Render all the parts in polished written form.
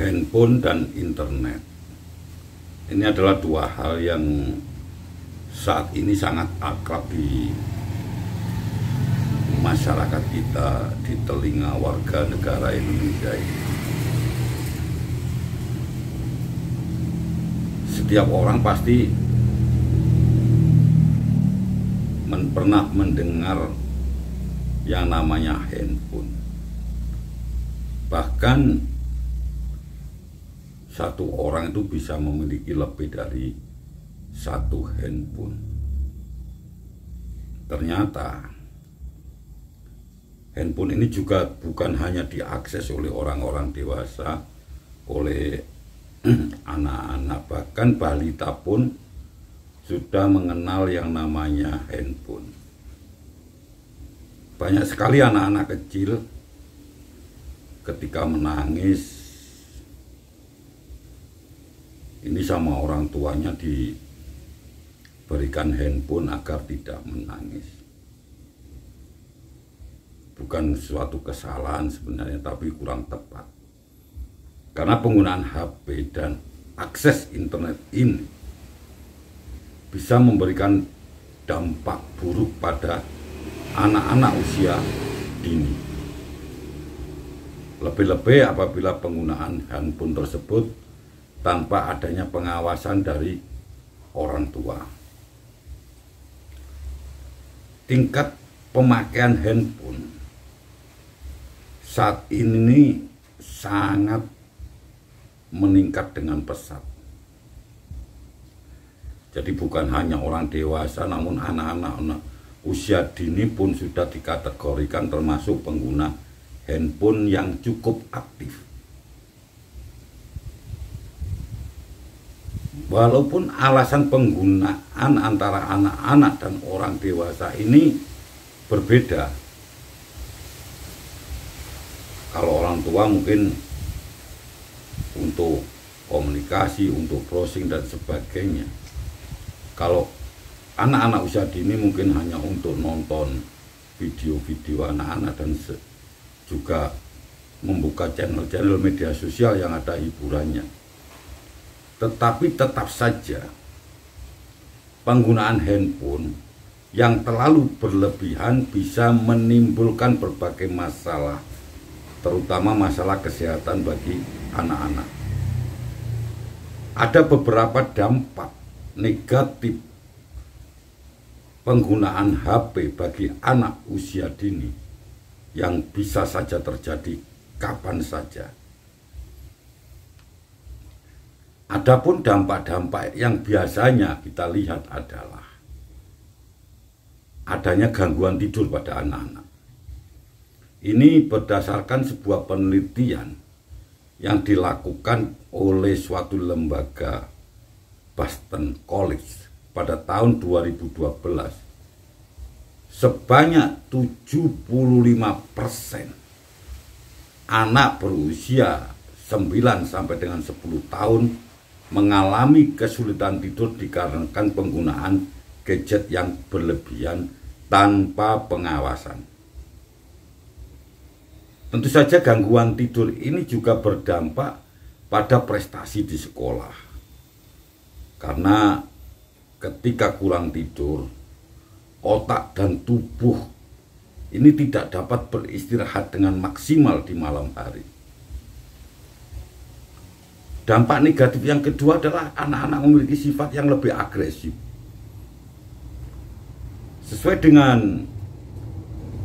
handphone dan internet. Ini adalah dua hal yang saat ini sangat akrab di masyarakat kita, di telinga warga negara Indonesia ini. Setiap orang pasti pernah mendengar yang namanya handphone. Bahkan satu orang itu bisa memiliki lebih dari satu handphone. Ternyata handphone ini juga bukan hanya diakses oleh orang-orang dewasa, oleh anak-anak, bahkan balita pun sudah mengenal yang namanya handphone. Banyak sekali anak-anak kecil ketika menangis ini sama orang tuanya diberikan handphone agar tidak menangis. Bukan suatu kesalahan sebenarnya, tapi kurang tepat. Karena penggunaan HP dan akses internet ini bisa memberikan dampak buruk pada anak-anak usia dini. Lebih-lebih apabila penggunaan handphone tersebut tanpa adanya pengawasan dari orang tua. Tingkat pemakaian handphone saat ini sangat meningkat dengan pesat. Jadi bukan hanya orang dewasa, namun anak-anak usia dini pun sudah dikategorikan termasuk pengguna handphone yang cukup aktif. Walaupun alasan penggunaan antara anak-anak dan orang dewasa ini berbeda. Kalau orang tua mungkin untuk komunikasi, untuk browsing dan sebagainya. Kalau anak-anak usia dini mungkin hanya untuk nonton video-video anak-anak dan juga membuka channel-channel media sosial yang ada hiburannya. Tetapi tetap saja penggunaan handphone yang terlalu berlebihan bisa menimbulkan berbagai masalah, terutama masalah kesehatan bagi anak-anak. Ada beberapa dampak negatif penggunaan HP bagi anak usia dini yang bisa saja terjadi kapan saja. Adapun dampak-dampak yang biasanya kita lihat adalah adanya gangguan tidur pada anak-anak. Ini berdasarkan sebuah penelitian yang dilakukan oleh suatu lembaga Boston College pada tahun 2012. Sebanyak 75% anak berusia 9 sampai dengan 10 tahun mengalami kesulitan tidur dikarenakan penggunaan gadget yang berlebihan tanpa pengawasan. Tentu saja gangguan tidur ini juga berdampak pada prestasi di sekolah. Karena ketika kurang tidur, otak dan tubuh ini tidak dapat beristirahat dengan maksimal di malam hari. Dampak negatif yang kedua adalah anak-anak memiliki sifat yang lebih agresif. Sesuai dengan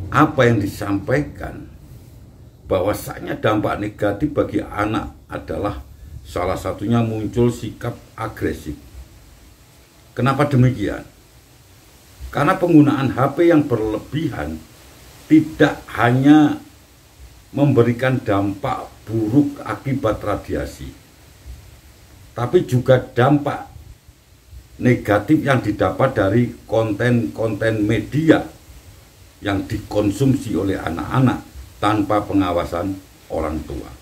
apa yang disampaikan, bahwasanya dampak negatif bagi anak adalah salah satunya muncul sikap agresif. Kenapa demikian? Karena penggunaan HP yang berlebihan tidak hanya memberikan dampak buruk akibat radiasi, tapi juga dampak negatif yang didapat dari konten-konten media yang dikonsumsi oleh anak-anak tanpa pengawasan orang tua.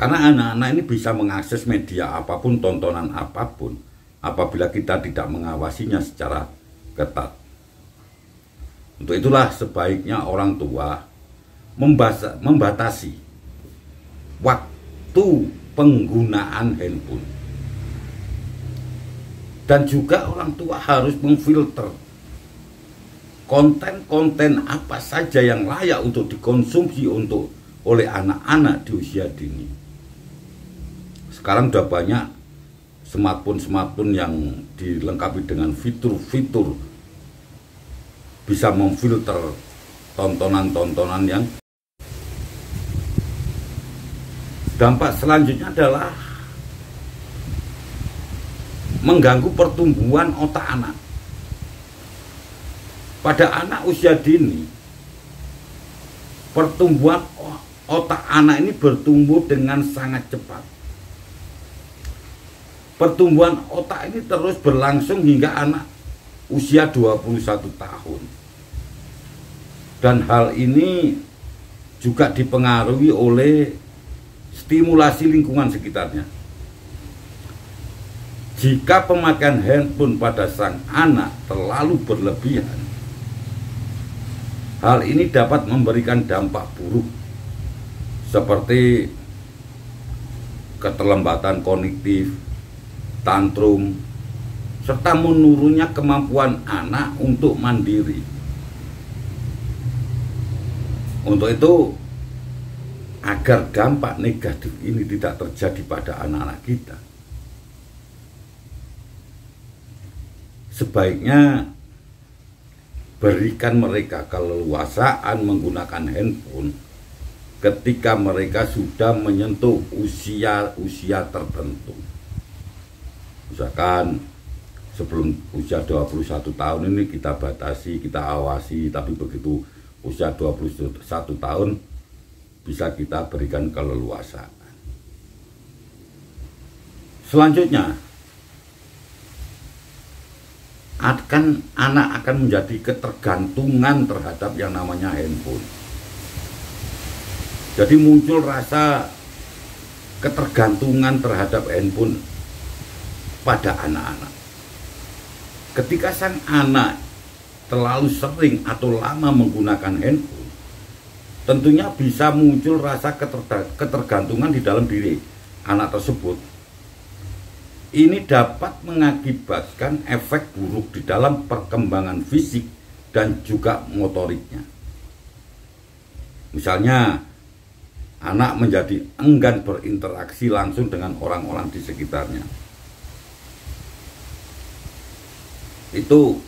Karena anak-anak ini bisa mengakses media apapun, tontonan apapun, apabila kita tidak mengawasinya secara ketat. Untuk itulah sebaiknya orang tua membatasi waktu penggunaan handphone. Dan juga orang tua harus memfilter konten-konten apa saja yang layak untuk dikonsumsi oleh anak-anak di usia dini. Sekarang sudah banyak smartphone yang dilengkapi dengan fitur-fitur bisa memfilter tontonan-tontonan yang dampak selanjutnya adalah mengganggu pertumbuhan otak anak. Pada anak usia dini, pertumbuhan otak anak ini bertumbuh dengan sangat cepat. Pertumbuhan otak ini terus berlangsung hingga anak usia 21 tahun. Dan hal ini juga dipengaruhi oleh stimulasi lingkungan sekitarnya. Jika pemakaian handphone pada sang anak terlalu berlebihan, hal ini dapat memberikan dampak buruk seperti keterlambatan kognitif, tantrum, serta menurunnya kemampuan anak untuk mandiri. Untuk itu, agar dampak negatif ini tidak terjadi pada anak-anak kita, sebaiknya berikan mereka keleluasaan menggunakan handphone ketika mereka sudah menyentuh usia tertentu. Misalkan sebelum usia 21 tahun ini kita batasi, kita awasi, tapi begitu usia 21 tahun bisa kita berikan keleluasaan. Selanjutnya, anak akan menjadi ketergantungan terhadap yang namanya handphone. Jadi muncul rasa ketergantungan terhadap handphone pada anak-anak. Ketika sang anak terlalu sering atau lama menggunakan handphone, tentunya bisa muncul rasa ketergantungan di dalam diri anak tersebut. Ini dapat mengakibatkan efek buruk di dalam perkembangan fisik dan juga motoriknya. Misalnya, anak menjadi enggan berinteraksi langsung dengan orang-orang di sekitarnya. Itu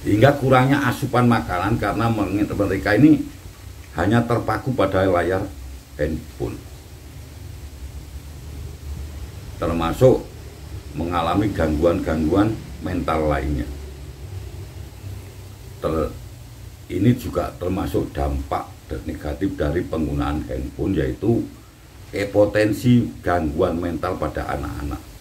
hingga kurangnya asupan makanan karena mereka ini hanya terpaku pada layar handphone, termasuk mengalami gangguan-gangguan mental lainnya. Ini juga termasuk dampak negatif dari penggunaan handphone, yaitu potensi gangguan mental pada anak-anak.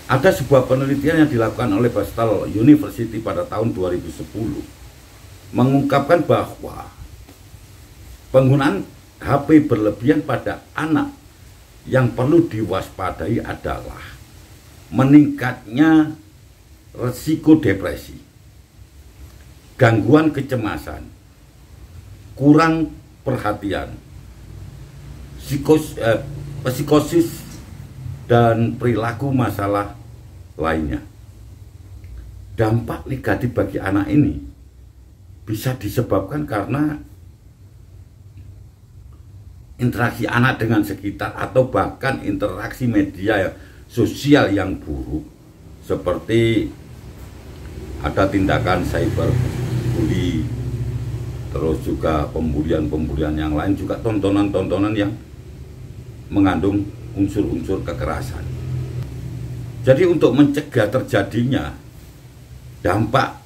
Ada sebuah penelitian yang dilakukan oleh Bristol University pada tahun 2010 mengungkapkan bahwa penggunaan HP berlebihan pada anak yang perlu diwaspadai adalah meningkatnya resiko depresi, gangguan kecemasan, kurang perhatian, psikosis, dan perilaku masalah lainnya. Dampak negatif bagi anak ini bisa disebabkan karena interaksi anak dengan sekitar atau bahkan interaksi media sosial yang buruk, seperti ada tindakan cyberbully, terus juga pembulian-pembulian yang lain, juga tontonan-tontonan yang mengandung unsur-unsur kekerasan. Jadi untuk mencegah terjadinya dampak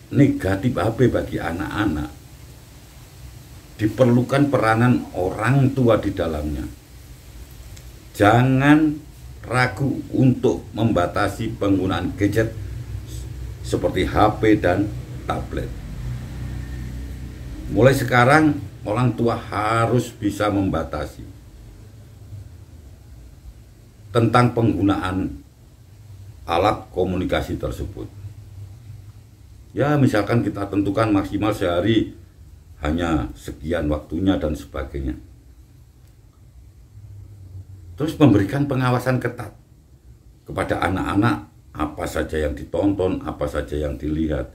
negatif HP bagi anak-anak, diperlukan peranan orang tua di dalamnya. Jangan ragu untuk membatasi penggunaan gadget seperti HP dan tablet. Mulai sekarang, orang tua harus bisa membatasi tentang penggunaan alat komunikasi tersebut. Ya, misalkan kita tentukan maksimal sehari hanya sekian waktunya dan sebagainya. Terus memberikan pengawasan ketat kepada anak-anak, apa saja yang ditonton, apa saja yang dilihat.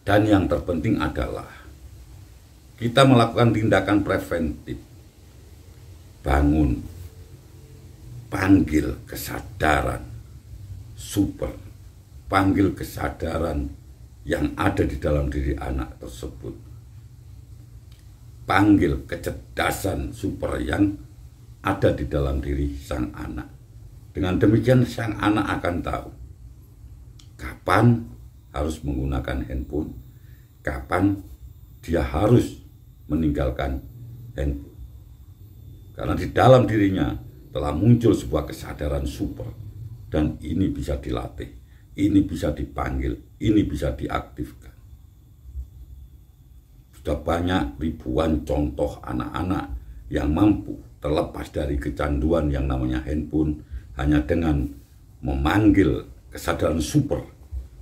Dan yang terpenting adalah kita melakukan tindakan preventif. Bangun, panggil kesadaran super, panggil kesadaran yang ada di dalam diri anak tersebut. Panggil kecerdasan super yang ada di dalam diri sang anak. Dengan demikian sang anak akan tahu kapan harus menggunakan handphone, kapan dia harus meninggalkan handphone. Karena di dalam dirinya telah muncul sebuah kesadaran super, dan ini bisa dilatih, ini bisa dipanggil, ini bisa diaktifkan. Sudah banyak ribuan contoh anak-anak yang mampu terlepas dari kecanduan yang namanya handphone hanya dengan memanggil kesadaran super,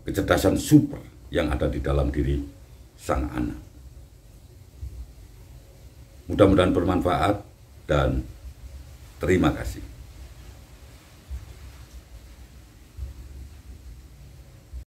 kecerdasan super yang ada di dalam diri sang anak. Mudah-mudahan bermanfaat dan terima kasih.